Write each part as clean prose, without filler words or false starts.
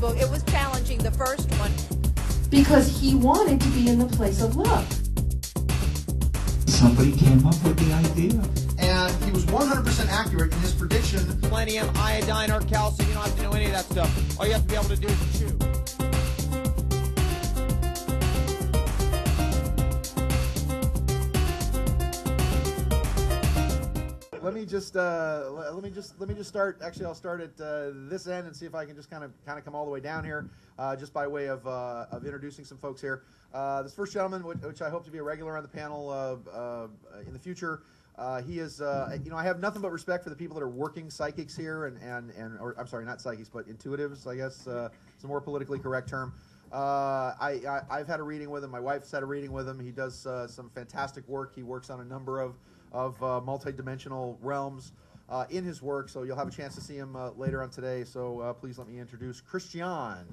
book. It was challenging, the first one. Because he wanted to be in the place of love. Somebody came up with the idea. And he was 100% accurate in his prediction. Selenium, iodine, or calcium, you don't have to know any of that stuff. All you have to be able to do is chew. Let me just start. Actually, I'll start at this end and see if I can just kind of come all the way down here, just by way of introducing some folks here. This first gentleman, which I hope to be a regular on the panel in the future, he is. I have nothing but respect for the people that are working psychics here, or I'm sorry, not psychics, but intuitives. I guess it's a more politically correct term. I've had a reading with him. My wife's had a reading with him. He does some fantastic work. He works on a number of multi-dimensional realms in his work, so you'll have a chance to see him later on today. So please let me introduce Christian.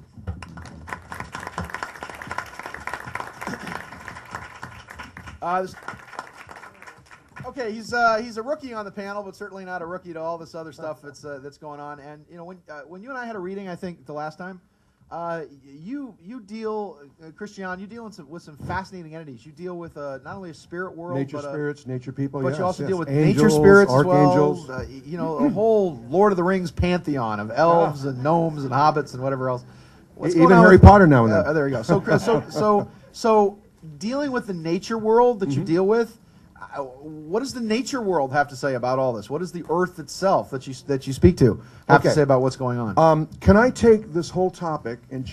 Okay, he's a rookie on the panel, but certainly not a rookie to all this other stuff that's going on. And when you and I had a reading, I think the last time, you deal, Christian, you deal with some fascinating entities. You deal with not only a spirit world, nature spirits, nature people, but you also deal with angels, nature spirits archangels. as well. A whole Lord of the Rings pantheon of elves and gnomes and hobbits and whatever else. Even Harry Potter now and then. There you go. So dealing with the nature world that you deal with. What does the nature world have to say about all this? What does the earth itself that you speak to have to say about what's going on? Can I take this whole topic and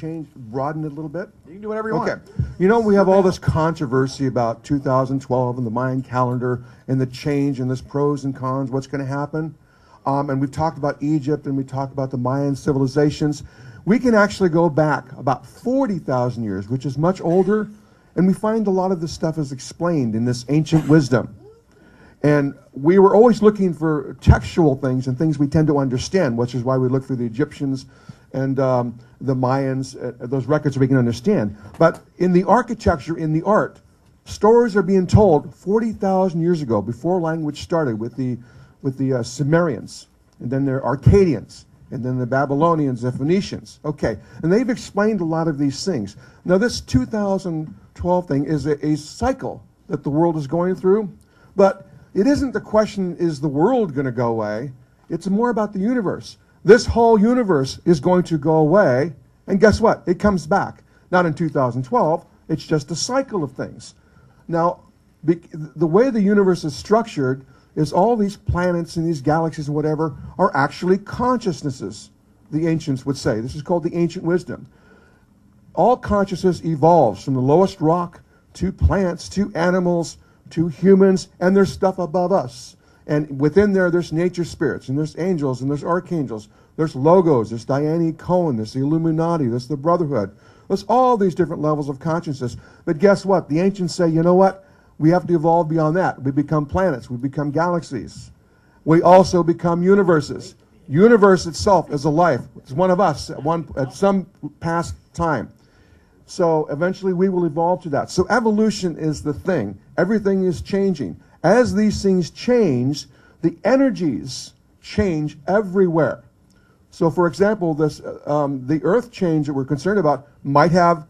broaden it a little bit? You can do whatever you want. We have all this controversy about 2012 and the Mayan calendar and the change and this pros and cons, what's going to happen. And we've talked about Egypt and we talked about the Mayan civilizations. We can actually go back about 40,000 years, which is much older. And we find a lot of this stuff is explained in this ancient wisdom. And we were always looking for textual things and things we tend to understand, which is why we look for the Egyptians and the Mayans, those records we can understand. But in the architecture, in the art, stories are being told 40,000 years ago, before language started, with the Sumerians, and then the Akkadians, and then the Babylonians, the Phoenicians. Okay, and they've explained a lot of these things. Now this 2012 thing is a cycle that the world is going through, but it isn't the question, is the world going to go away? It's more about the universe. This whole universe is going to go away, and guess what? It comes back. Not in 2012, it's just a cycle of things. Now, the way the universe is structured is all these planets and these galaxies and whatever are actually consciousnesses, the ancients would say. This is called the ancient wisdom. All consciousness evolves from the lowest rock to plants to animals to humans, and there's stuff above us. And within there's nature spirits, and there's angels, and there's archangels. There's logos, there's Diane Cohen, there's the Illuminati, there's the Brotherhood. There's all these different levels of consciousness. But guess what? The ancients say, you know what? We have to evolve beyond that. We become planets. We become galaxies. We also become universes. Universe itself is a life. It's one of us at some past time. So eventually we will evolve to that. So evolution is the thing. Everything is changing. As these things change, the energies change everywhere. So for example, the earth change that we're concerned about might have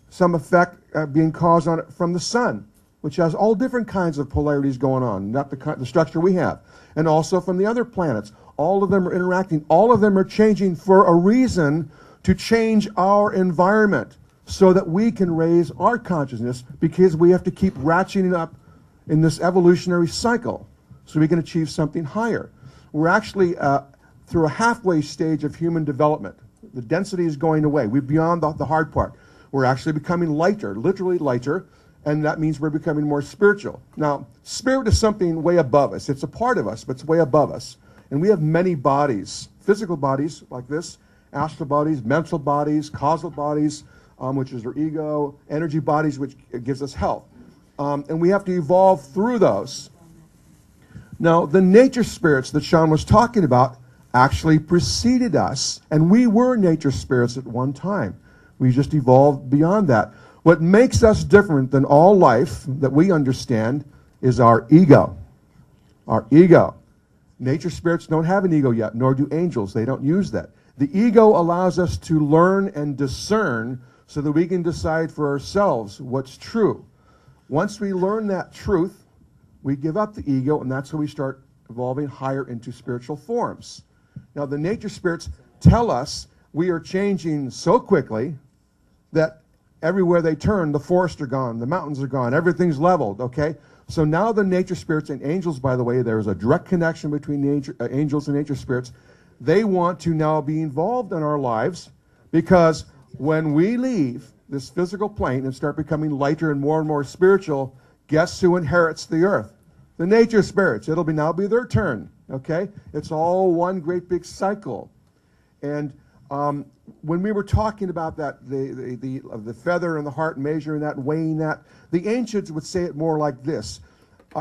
some effect being caused on it from the sun, which has all different kinds of polarities going on, not the structure we have. And also from the other planets. All of them are interacting. All of them are changing for a reason, to change our environment so that we can raise our consciousness, because we have to keep ratcheting up in this evolutionary cycle so we can achieve something higher. We're actually through a halfway stage of human development. The density is going away. We're beyond the hard part. We're actually becoming lighter, literally lighter, and that means we're becoming more spiritual. Now, spirit is something way above us. It's a part of us, but it's way above us. And we have many bodies, physical bodies like this, astral bodies, mental bodies, causal bodies, which is our ego, energy bodies, which gives us health. And we have to evolve through those. Now, the nature spirits that Sean was talking about actually preceded us, and we were nature spirits at one time. We just evolved beyond that. What makes us different than all life that we understand is our ego. Our ego. Nature spirits don't have an ego yet, nor do angels. They don't use that. The ego allows us to learn and discern so that we can decide for ourselves what's true. Once we learn that truth, we give up the ego, and that's how we start evolving higher into spiritual forms. Now, the nature spirits tell us we are changing so quickly that everywhere they turn, the forests are gone, the mountains are gone, everything's leveled, okay? So now the nature spirits and angels, by the way, there's a direct connection between angels and nature spirits. They want to now be involved in our lives, because when we leave this physical plane and start becoming lighter and more spiritual, guess who inherits the earth? The nature spirits. It'll now be their turn, okay? It's all one great big cycle. And when we were talking about that, the feather and the heart, measuring that, weighing that, the ancients would say it more like this.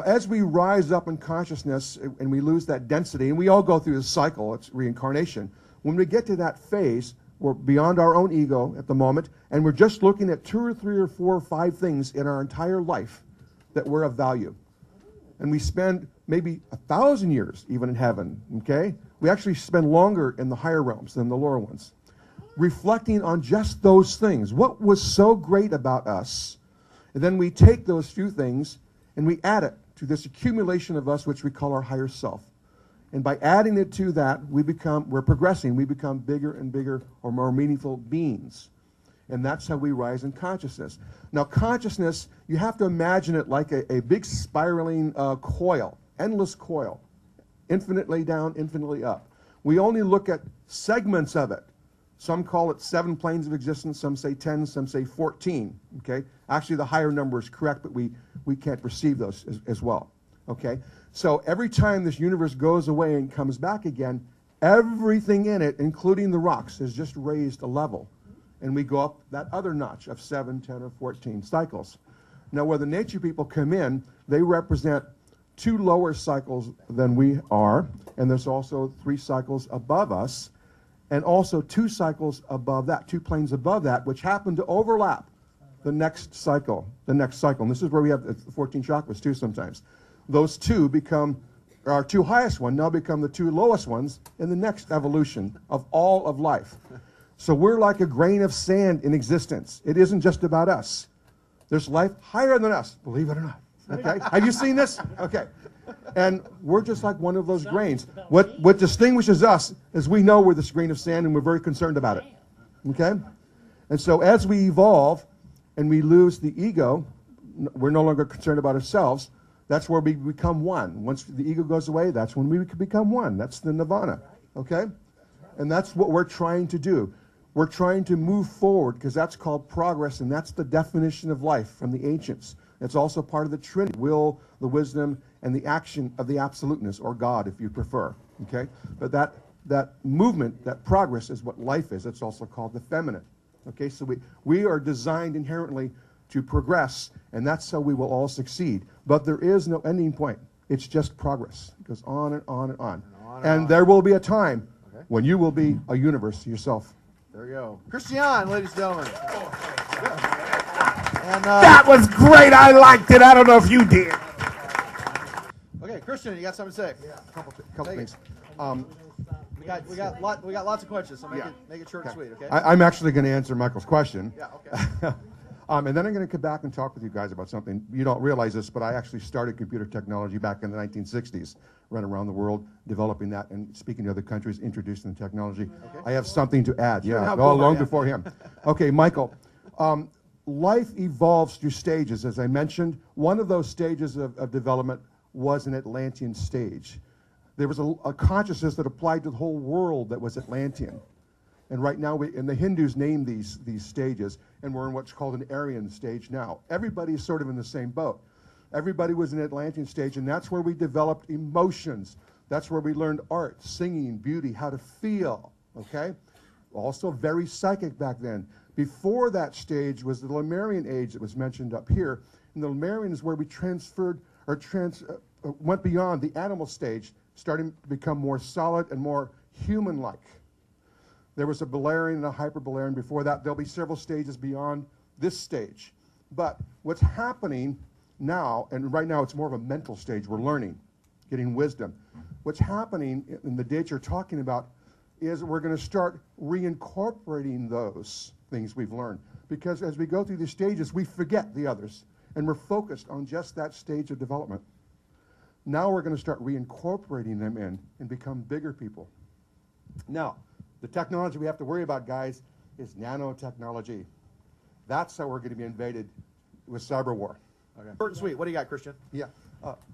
As we rise up in consciousness and we lose that density, and we all go through this cycle, it's reincarnation. When we get to that phase, we're beyond our own ego at the moment, and we're just looking at 2 or 3 or 4 or 5 things in our entire life that were of value. And we spend maybe 1,000 years even in heaven, okay? We actually spend longer in the higher realms than the lower ones, reflecting on just those things. What was so great about us? And then we take those few things and we add it to this accumulation of us, which we call our higher self. And by adding it to that, we're progressing. We become bigger and bigger or more meaningful beings. And that's how we rise in consciousness. Now, consciousness, you have to imagine it like a big spiraling coil, endless coil, infinitely down, infinitely up. We only look at segments of it. Some call it 7 planes of existence, some say 10, some say 14, okay? Actually, the higher number is correct, but we can't perceive those as well, okay? So every time this universe goes away and comes back again, everything in it, including the rocks, is just raised a level. And we go up that other notch of 7, 10, or 14 cycles. Now, where the nature people come in, they represent 2 lower cycles than we are, and there's also 3 cycles above us, and also 2 cycles above that, 2 planes above that, which happen to overlap the next cycle, And this is where we have the 14 chakras too sometimes. Those 2 become, our 2 highest ones now become the 2 lowest ones in the next evolution of all of life. So we're like a grain of sand in existence. It isn't just about us. There's life higher than us, believe it or not. Okay? Have you seen this? Okay. And we're just like one of those grains. What distinguishes us is we know we're this grain of sand and we're very concerned about it. Okay? And so as we evolve and we lose the ego, we're no longer concerned about ourselves. That's where we become one. Once the ego goes away, that's when we become one. That's the nirvana. Okay? And that's what we're trying to do. We're trying to move forward because that's called progress, and that's the definition of life from the ancients. It's also part of the Trinity, will, the wisdom, and the action of the absoluteness, or God, if you prefer. Okay? But that movement, that progress is what life is. It's also called the feminine. Okay? So we are designed inherently to progress, and that's how we will all succeed. But there is no ending point. It's just progress. It goes on and on and on. And there will be a time when you will be a universe yourself. There you go. Christian, ladies and gentlemen. And, That was great. I liked it. I don't know if you did. okay, Christian, you got something to say? Yeah, a couple things. We got lots of questions, so make it short and sweet, okay? I'm actually going to answer Michael's question. Yeah, okay. And then I'm going to come back and talk with you guys about something. You don't realize this, but I actually started computer technology back in the 1960s, ran around the world developing that and speaking to other countries, introducing the technology. Okay. I have something to add, long before him. Okay, Michael, life evolves through stages, as I mentioned. One of those stages of development was an Atlantean stage. There was a consciousness that applied to the whole world that was Atlantean. And right now, and the Hindus name these stages, and we're in what's called an Aryan stage now. Everybody's sort of in the same boat. Everybody was in an Atlantean stage, and that's where we developed emotions. That's where we learned art, singing, beauty, how to feel, okay? Also very psychic back then. Before that stage was the Lemurian age that was mentioned up here. And the Lemurian is where we transferred, or went beyond the animal stage, starting to become more solid and more human-like. There was a Balerian and a Hyperbalerian before that. There'll be several stages beyond this stage. But what's happening now, and right now it's more of a mental stage, we're learning, getting wisdom. What's happening in the date you're talking about is we're going to start reincorporating those things we've learned. Because as we go through these stages, we forget the others, and we're focused on just that stage of development. Now we're going to start reincorporating them in and become bigger people. Now, the technology we have to worry about, guys, is nanotechnology. That's how we're going to be invaded with cyber war. Okay. Short and sweet. What do you got, Christian? Yeah.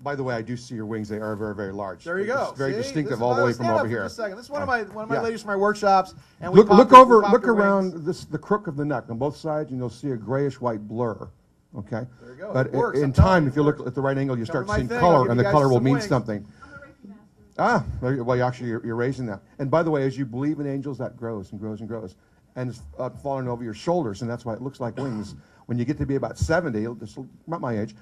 By the way, I do see your wings. They are very, very large. There you go. It's very See? distinctive This all is- the way stand from up over for here. just a second. This is one of my Yeah. ladies from my workshops, and we Look popped her- we popped look her around wings. the crook of the neck on both sides, and you'll see a grayish-white blur. Okay. There you go. But It works. in I'm telling time, you, if you it look works. at the right angle, you Come start to my seeing thing, I'll color, give and you the guys color will some mean wings. something. Well, actually, you're raising that. And by the way, as you believe in angels, that grows and grows and grows, and it's falling over your shoulders, and that's why it looks like wings. When you get to be about 70, just about my age,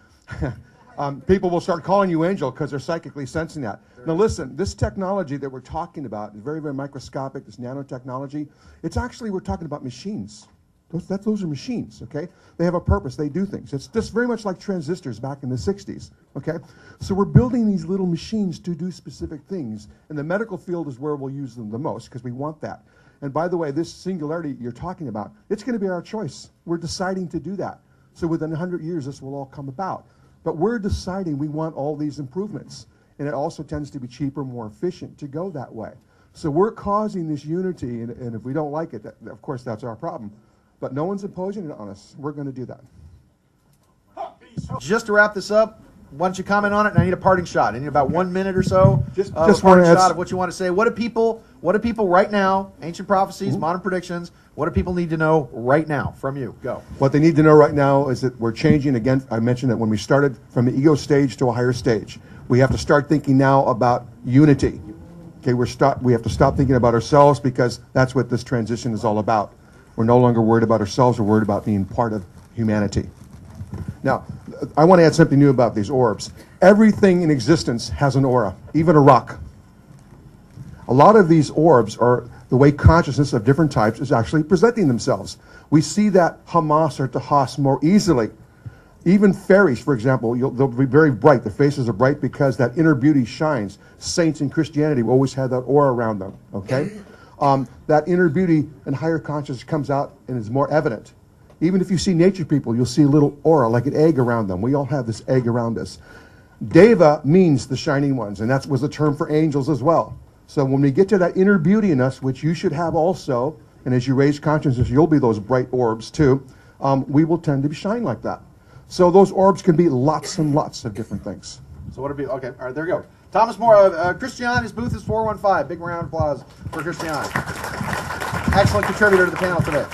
people will start calling you angel because they're psychically sensing that. Now listen, this technology that we're talking about is very, very microscopic, this nanotechnology. It's actually, we're talking about machines. Those are machines, okay? They have a purpose, they do things. It's just very much like transistors back in the 60s, okay? So we're building these little machines to do specific things, and the medical field is where we'll use them the most because we want that. And by the way, this singularity you're talking about, it's going to be our choice. We're deciding to do that. So within 100 years, this will all come about. But we're deciding we want all these improvements. And it also tends to be cheaper, more efficient to go that way. So we're causing this unity, and if we don't like it, of course, that's our problem. But no one's imposing it on us. We're going to do that. Just to wrap this up, why don't you comment on it? And I need a parting shot. I need about 1 minute or so. Just a wanna parting add shot of what you want to say. What do people right now? Ancient prophecies, modern predictions. What do people need to know right now from you? Go. What they need to know right now is that we're changing again. I mentioned that when we started from the ego stage to a higher stage, we have to start thinking now about unity. Okay, we have to stop thinking about ourselves because that's what this transition is all about. We're no longer worried about ourselves, we're worried about being part of humanity. Now, I want to add something new about these orbs. Everything in existence has an aura, even a rock. A lot of these orbs are the way consciousness of different types is actually presenting themselves. We see that Hamas or Tahas more easily. Even fairies, for example, they'll be very bright. Their faces are bright because that inner beauty shines. Saints in Christianity always had that aura around them, okay? That inner beauty and higher consciousness comes out and is more evident. Even if you see nature people, you'll see a little aura, like an egg around them. We all have this egg around us. Deva means the shining ones, and that was the term for angels as well. So when we get to that inner beauty in us, which you should have also, and as you raise consciousness, you'll be those bright orbs too, we will tend to shine like that. So those orbs can be lots and lots of different things. So what would be, okay, all right, there you go. Thomas Moore, Christian, his booth is 415. Big round of applause for Christian. Excellent contributor to the panel today.